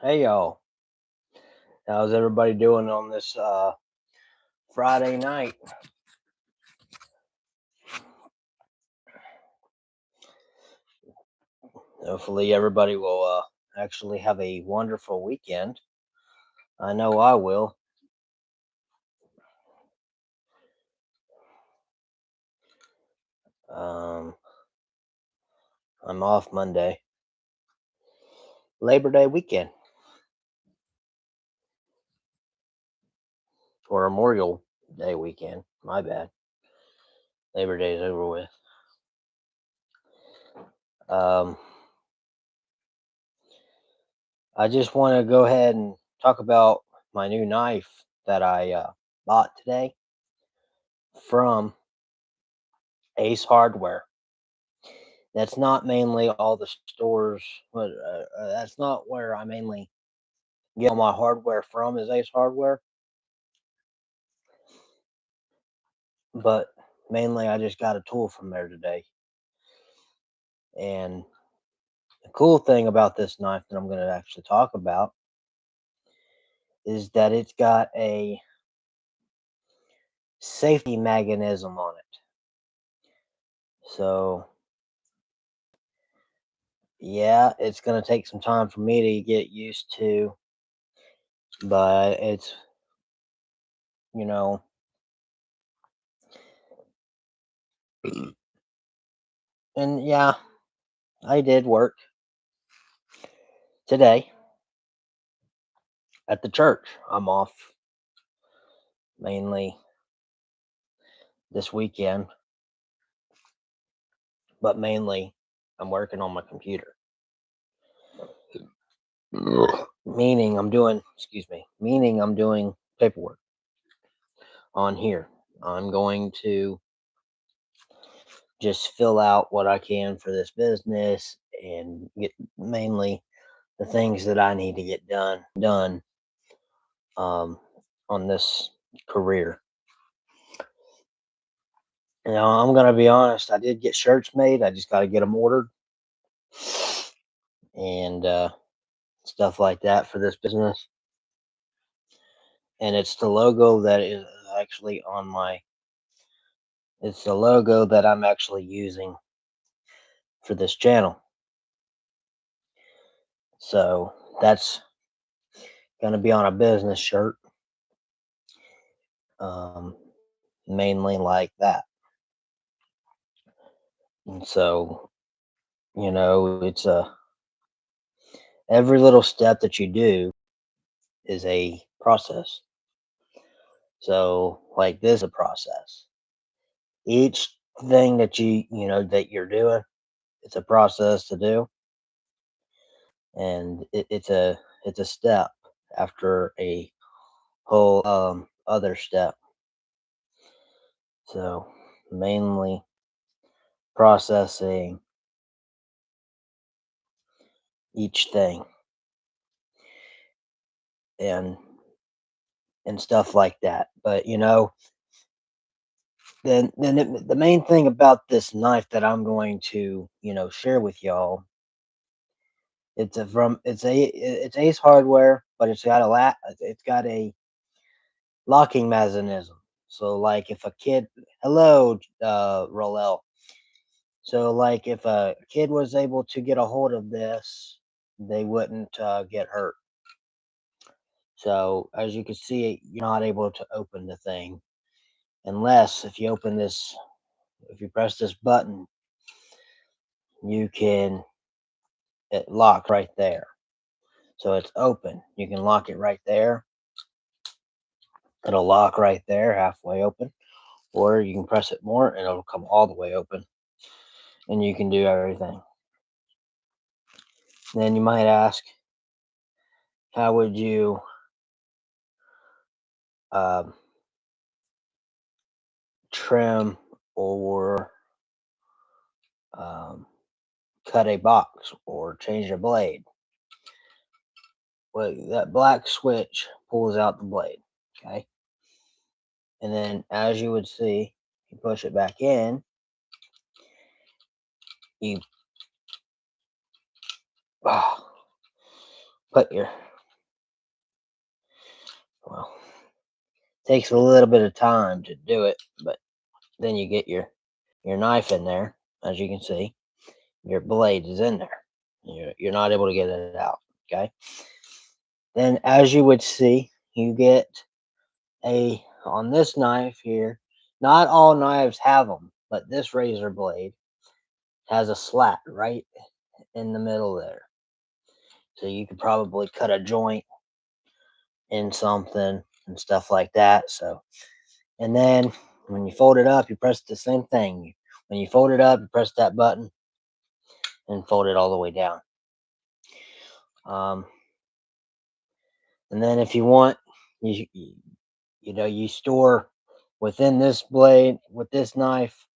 Hey y'all, how's everybody doing on this Friday night? Hopefully, everybody will actually have a wonderful weekend. I know I will. Um, I'm off Monday, Labor Day weekend, or Memorial Day weekend. My bad. Labor Day's over with. Um, I just want to go ahead and talk about my new knife that I bought today from Ace Hardware. That's not mainly all the stores, but that's not where I mainly get all my hardware from is Ace Hardware. But mainly I just got a tool from there today. And the cool thing about this knife that I'm going to actually talk about is that it's got a safety mechanism on it. So, yeah, it's going to take some time for me to get used to, but it's, you know, and yeah, I did work today at the church. I'm off mainly this weekend, but mainly I'm working on my computer. Meaning I'm doing paperwork on here. I'm going to just fill out what I can for this business and get mainly the things that I need to get done um, on this career. Now, I'm gonna be honest. I did get shirts made. I just got to get them ordered and stuff like that for this business. And it's the logo that is actually on my. It's the logo that I'm actually using for this channel. So that's gonna be on a business shirt, um, mainly like that. And so, it's a every little step that you do is a process. So, like this, is a process. Each thing that that you're doing, it's a process to do, and it's a step after a whole other step. So, mainly processing each thing and stuff like that. But the main thing about this knife that I'm going to share with y'all, it's Ace Hardware, but it's got a locking mechanism. So like if a kid, hello, Rolel. So like if a kid was able to get a hold of this, they wouldn't get hurt. So as you can see, you're not able to open the thing unless if you press this button, you can it lock right there. So it's open. You can lock it right there. It'll lock right there, halfway open, or you can press it more and it'll come all the way open, and you can do everything. Then you might ask, how would you um, trim or um, cut a box or change a blade? Well, that black switch pulls out the blade, okay? And then, as you would see, you push it back in, you put your Well, takes a little bit of time to do it, but then you get your knife in there, as you can see. Your blade is in there. You're not able to get it out. Okay. Then, as you would see, you get a on this knife here. Not all knives have them, but this razor blade has a slat right in the middle there. So you could probably cut a joint in something and stuff like that. So, and then when you fold it up, you press the same thing. When you fold it up, you press that button and fold it all the way down. Um, and then if you want, you store within this blade with this knife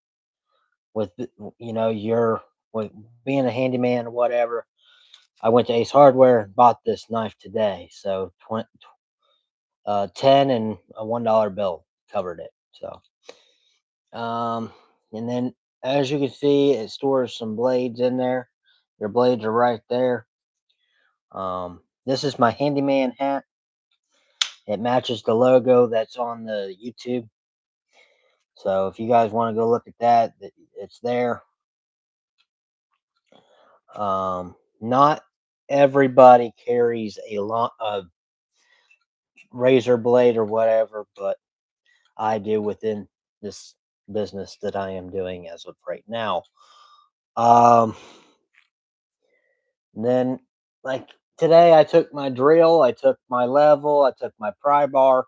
with your with being a handyman or whatever. I went to Ace Hardware and bought this knife today. So 10 and a $1 bill covered it. So and then as you can see, it stores some blades in there. Your blades are right there. This is my handyman hat. It matches the logo that's on the YouTube. So if you guys want to go look at that, it's there. Not everybody carries a lot of razor blade or whatever, but I do within this business that I am doing as of right now. Um, then like today, I took my drill, I took my level, I took my pry bar,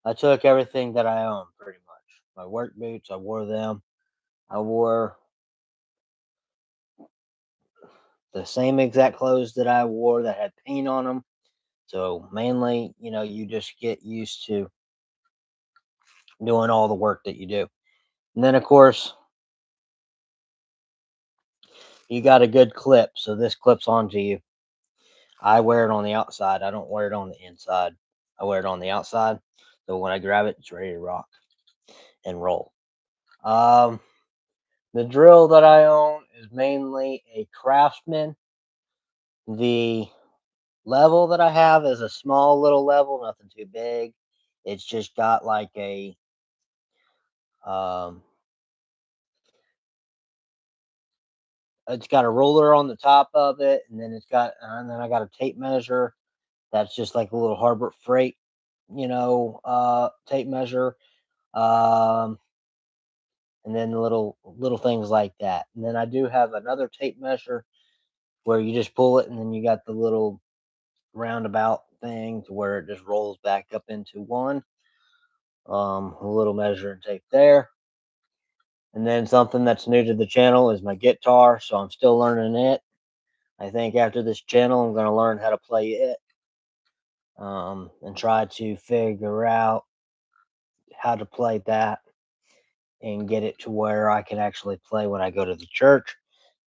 I took everything that I own pretty much. My work boots, I wore them. I wore the same exact clothes that I wore that had paint on them. So mainly, you just get used to doing all the work that you do. And then, of course, you got a good clip. So this clips onto you. I wear it on the outside. I don't wear it on the inside. I wear it on the outside. So when I grab it, it's ready to rock and roll. Um, the drill that I own is mainly a Craftsman. The level that I have is a small little level, nothing too big. It's just got like um, it's got a ruler on the top of it, and then I got a tape measure. That's just like a little Harbor Freight, tape measure. Um, and then little things like that. And then I do have another tape measure where you just pull it, and then you got the little roundabout thing to where it just rolls back up into one. A little measuring tape there. And then something that's new to the channel is my guitar, so I'm still learning it. I think after this channel, I'm going to learn how to play it, and try to figure out how to play that and get it to where I can actually play when I go to the church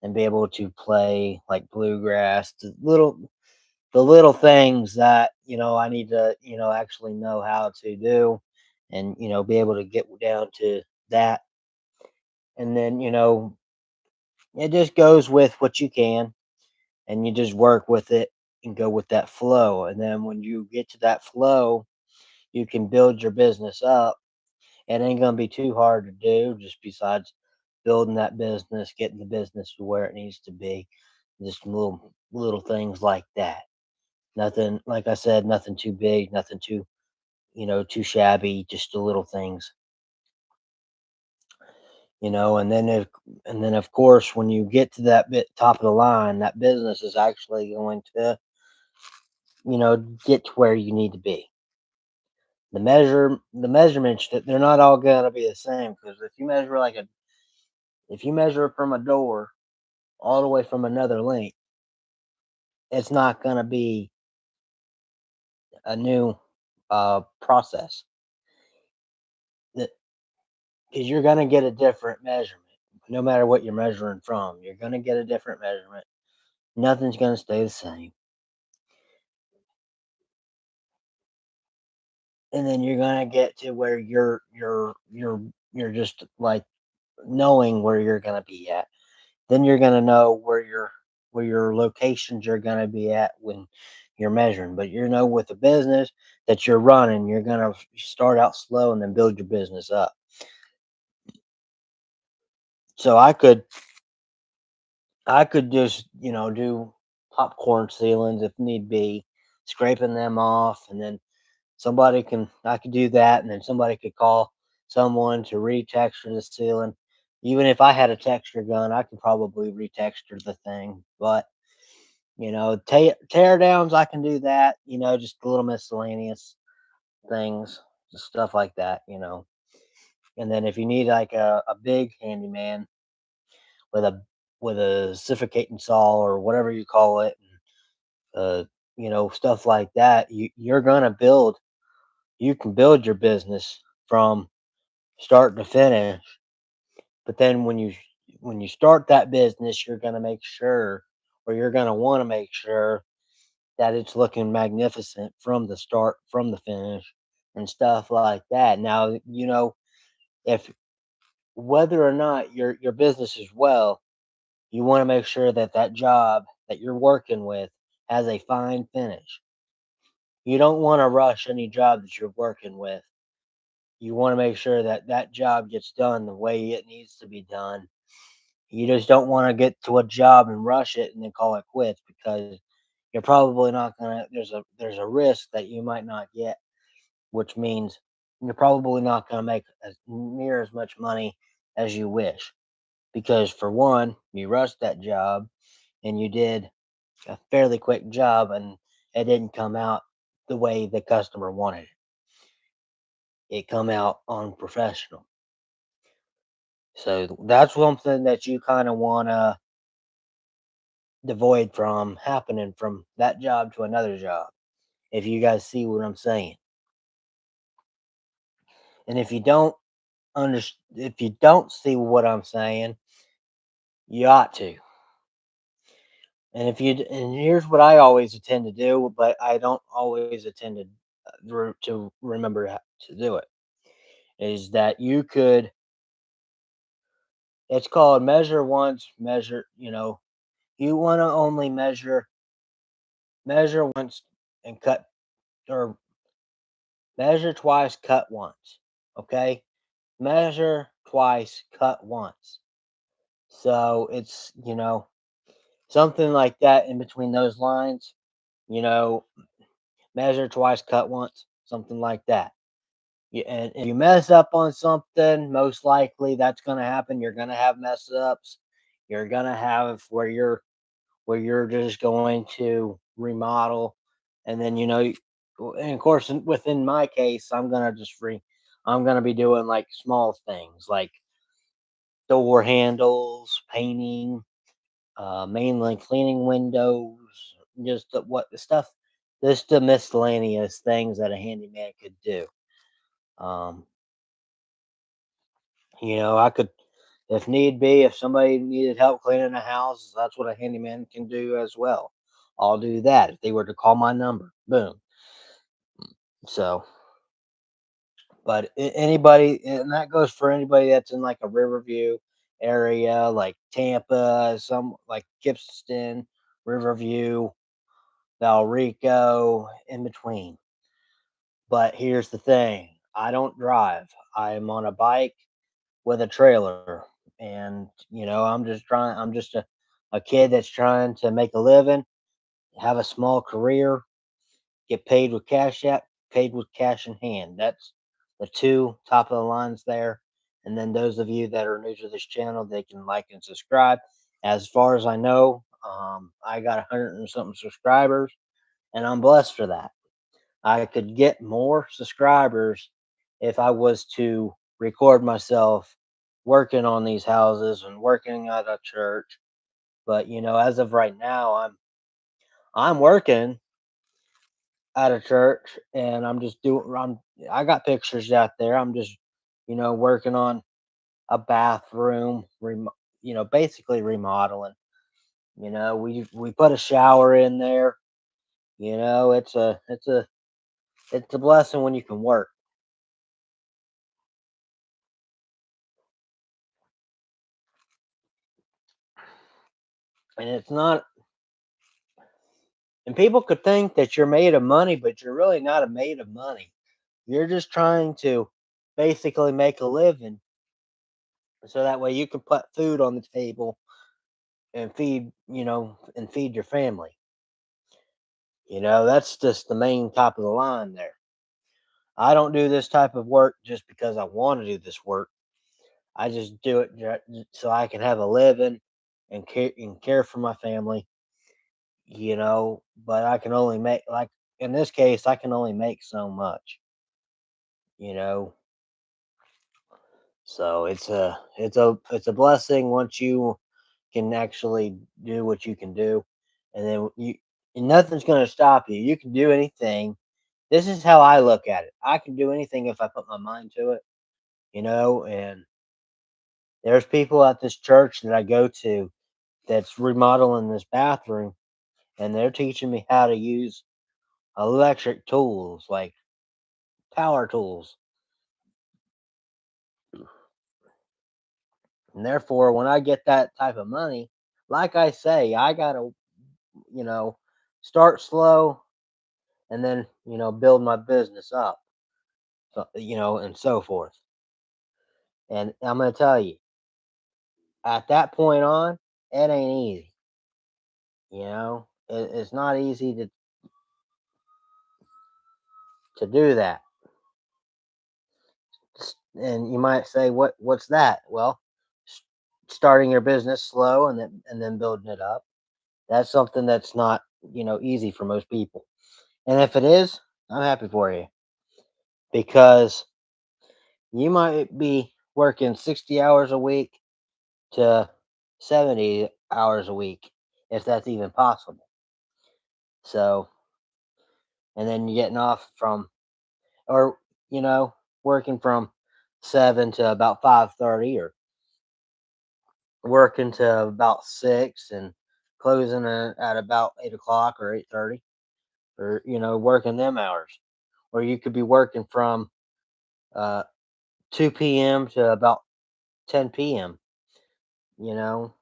and be able to play like bluegrass, the little things that I need to actually know how to do, and be able to get down to that. And then it just goes with what you can, and you just work with it and go with that flow. And then when you get to that flow, you can build your business up. It ain't gonna be too hard to do, just besides building that business, getting the business to where it needs to be. Just little things like that. Nothing, like I said, nothing too big, nothing too shabby, just the little things. And then of course when you get to that bit top of the line, that business is actually going to, get to where you need to be. The measurements, that they're not all gonna be the same, because if you measure from a door all the way from another length, it's not gonna be a new process. Because you're gonna get a different measurement. No matter what you're measuring from, you're gonna get a different measurement. Nothing's gonna stay the same. And then you're gonna get to where you're just like knowing where you're gonna be at. Then you're gonna know where your locations are gonna be at when you're measuring. But with a business that you're running, you're gonna start out slow and then build your business up. So I could just, do popcorn ceilings if need be, scraping them off, and then I could do that, and then somebody could call someone to retexture the ceiling. Even if I had a texture gun, I could probably retexture the thing. But tear downs, I can do that. Just a little miscellaneous things, just stuff like that. And then if you need like a big handyman with a suffocating saw or whatever you call it, uh, stuff like that, you're gonna build. You can build your business from start to finish. But then when you start that business, you're gonna make sure, or you're gonna want to make sure that it's looking magnificent from the start, from the finish, and stuff like that. Now, if whether or not your business is well, you want to make sure that that job that you're working with has a fine finish. You don't want to rush any job that you're working with. You want to make sure that that job gets done the way it needs to be done. You just don't want to get to a job and rush it and then call it quits, because you're probably not gonna. There's a risk that you might not get, which means you're probably not gonna make near as much money as you wish, because for one, you rushed that job and you did a fairly quick job, and it didn't come out the way the customer wanted it. It come out unprofessional. So that's something that you kind of want to devoid from happening from that job to another job. If you guys see what I'm saying, and if you don't see what I'm saying, you ought to. And here's what I always attend to do, but I don't always attend to remember to do it. Is that you could? It's called measure once, measure. You want to only measure once and cut, or measure twice, cut once. Okay, measure twice, cut once. So it's something like that in between those lines. You know, measure twice, cut once, something like that. And if you mess up on something, most likely that's going to happen. You're going to have mess ups. You're going to have where you're just going to remodel, and then and of course within my case, I'm gonna be doing like small things like door handles, painting, mainly cleaning windows, just the stuff, just the miscellaneous things that a handyman could do. Um, I could, if need be, if somebody needed help cleaning a house, that's what a handyman can do as well. I'll do that if they were to call my number. Boom. So, but anybody, and that goes for anybody that's in like a Riverview area, like Tampa, some like Gibson, Riverview, Valrico, in between. But here's the thing: I don't drive. I'm on a bike with a trailer, and I'm just a kid that's trying to make a living, have a small career, get paid with cash app, paid with cash in hand. That's the two top of the lines there. And then those of you that are new to this channel, they can like and subscribe. As far as I know, I got 100 and something subscribers, and I'm blessed for that. I could get more subscribers if I was to record myself working on these houses and working at a church. But as of right now, I'm working at a church, and I got pictures out there. I'm just working on a bathroom, basically remodeling. We put a shower in there. It's a blessing when you can work. And And people could think that you're made of money, but you're really not made of money. You're just trying to basically make a living so that way you can put food on the table and feed your family. That's just the main top of the line there. I don't do this type of work just because I want to do this work. I just do it so I can have a living and care for my family, but I can only make, like, in this case, I can only make so much, you know. So it's a blessing once you can actually do what you can do, and then and nothing's going to stop you. You can do anything. This is how I look at it. I can do anything if I put my mind to it, and there's people at this church that I go to that's remodeling this bathroom, and they're teaching me how to use electric tools like power tools. And therefore, when I get that type of money, like I say, I got to, you know, start slow and then, build my business up, and so forth. And I'm going to tell you, at that point on, it ain't easy. It's not easy to do that. And you might say, what's that? Well, s- starting your business slow and then building it up. That's something that's not, easy for most people. And if it is, I'm happy for you because you might be working 60 hours a week to 70 hours a week, if that's even possible. So, and then you're getting off or, you know, working from 7 to about 5:30, or working to about 6 and closing at about 8 o'clock or 8:30, or, working them hours. Or you could be working from uh, 2 p.m. to about 10 p.m., you know,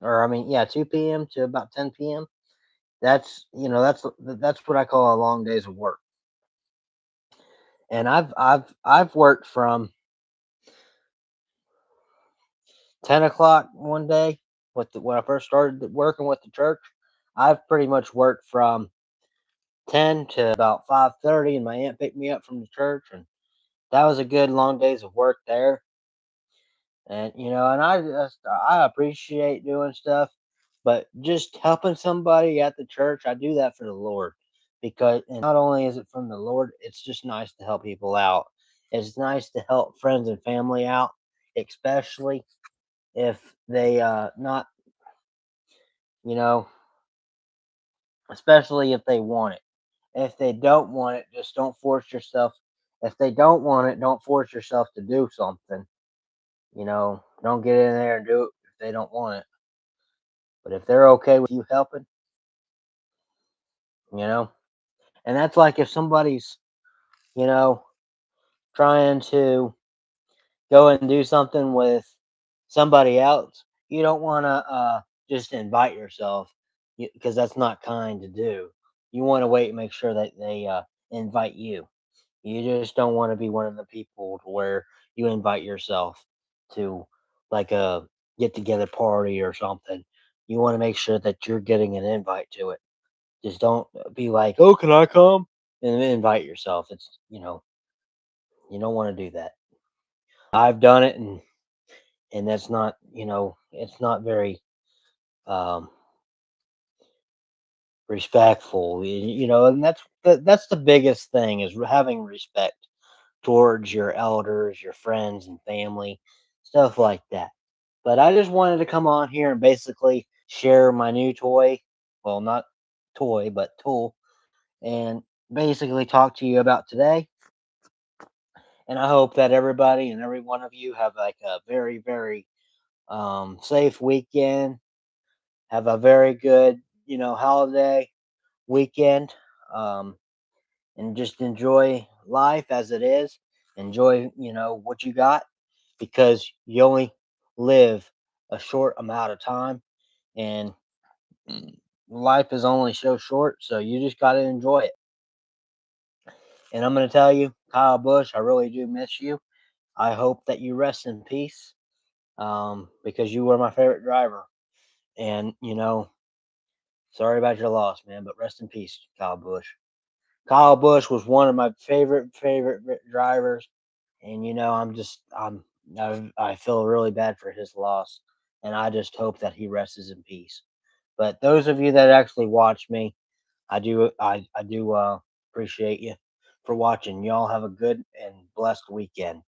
or I mean, yeah, 2 p.m. to about 10 p.m. That's what I call a long days of work. And I've worked from 10 o'clock one day when I first started working with the church. I've pretty much worked from 10 to about 5:30, and my aunt picked me up from the church, and that was a good long days of work there. And I appreciate doing stuff, but just helping somebody at the church, I do that for the Lord, because and not only is it from the Lord, it's just nice to help people out. It's nice to help friends and family out, especially if they not, you know, especially if they want it. If they don't want it, just don't force yourself. If they don't want it, don't force yourself to do something. Don't get in there and do it if they don't want it. But if they're okay with you helping, you know, and that's like if somebody's, you know, trying to go and do something with somebody else, you don't want to just invite yourself, because that's not kind to do. You want to wait and make sure that they invite you. You just don't want to be one of the people to where you invite yourself to, like, a get together party or something. You want to make sure that you're getting an invite to it. Just don't be like, "Oh, can I come?" and then invite yourself. You don't want to do that. I've done it, and that's not, it's not very um respectful. And that's the biggest thing, is having respect towards your elders, your friends and family, stuff like that. But I just wanted to come on here and basically share my new toy. Well, not toy, but tool, and basically talk to you about today. And I hope that everybody and every one of you have like a very, very safe weekend. Have a very good, holiday weekend. Um, and just enjoy life as it is. Enjoy, what you got, because you only live a short amount of time. And life is only so short, so you just got to enjoy it. And I'm going to tell you, Kyle Busch, I really do miss you. I hope that you rest in peace, because you were my favorite driver. And, sorry about your loss, man, but rest in peace, Kyle Busch. Kyle Busch was one of my favorite drivers, and I feel really bad for his loss, and I just hope that he rests in peace. But those of you that actually watch me, I do appreciate you for watching. Y'all have a good and blessed weekend.